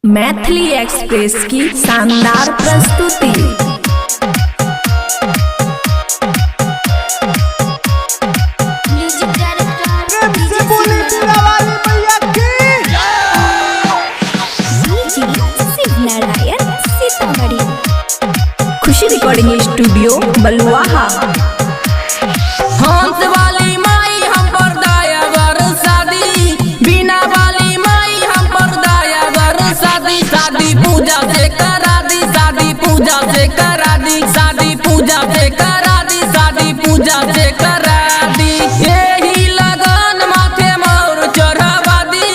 Maithili express की शानदार प्रस्तुति। खुशी रिकॉर्डिंग स्टूडियो बलुआहा। हंस वाली माई हम पर दया बर शादी, बिना वाली माई हम पर दया बर शादी। शादी पूजा से करा दी, शादी पूजा से करा दी, शादी पूजा से करा दी, शादी पूजा से करा दी। यही लगन माथे मोर चढ़ावा दी,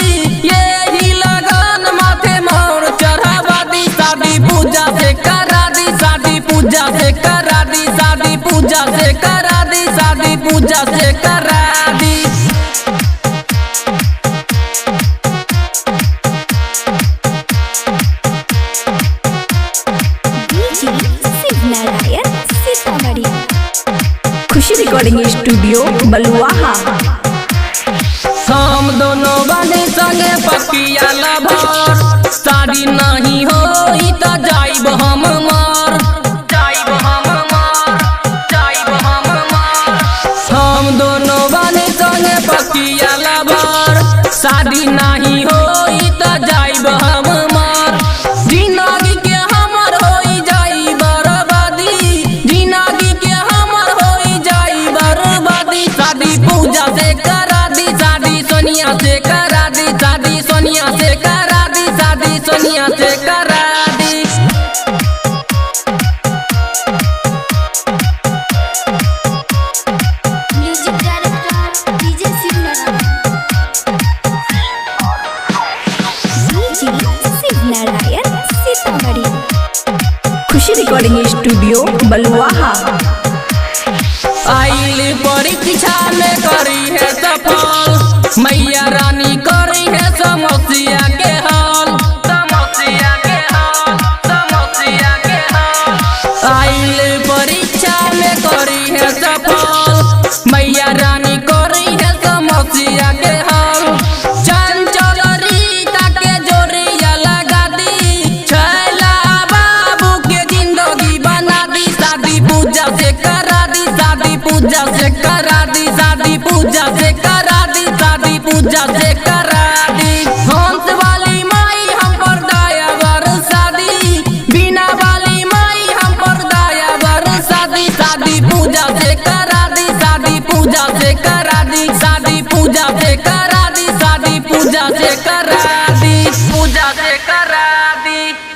यही लगन माथे मोर चढ़ावा दी। शादी पूजा से करा दी, शादी पूजा से करा दी, शादी पूजा से करा दी, शादी पूजा से करा दी। खुशी रिकॉर्डिंग स्टूडियो बलुआहा। हम दोनों बने संगे पकिया लभर, शादी नहीं होई त जाइब हम मर, जाइब हम मर, जाइब हम मर। हम दोनों बने संगे पकिया लभर, शादी नहीं होई त जाइब हम मर। जिंदगी के हमर होई जाई बर्बादी, जिंदगी के हमर होई जाई बर्बादी। शादी पूजा से करा दी, शादी सोनिया से करा दी, शादी सोनिया से करा दी, शादी सोनिया से करा दी। खुशी रिकॉर्डिंग स्टूडियो बलुआहा। आइल परीक्षा में करी है सफल, मैया रानी करी है समस्या के हल, समस्या के हल, समस्या के हल। आइल परीक्षा में करी है सफल, मैया रानी करी है समस्या के हल। चंचल रीता के जोरिया लगा दी, छैला बाबू के जिंदगी बना दी। शादी पूजा से करा दी, शादी पूजा से करा दी, शादी पूजा से करा दी, शादी पूजा से करा दी। हंस वाली माई हम पर दया बर शादी, बिना वाली माई हम पर दया बर शादी। शादी पूजा से करा दी, शादी पूजा से करा दी, शादी पूजा से करा दी, शादी पूजा से करा दी, पूजा से करा दी।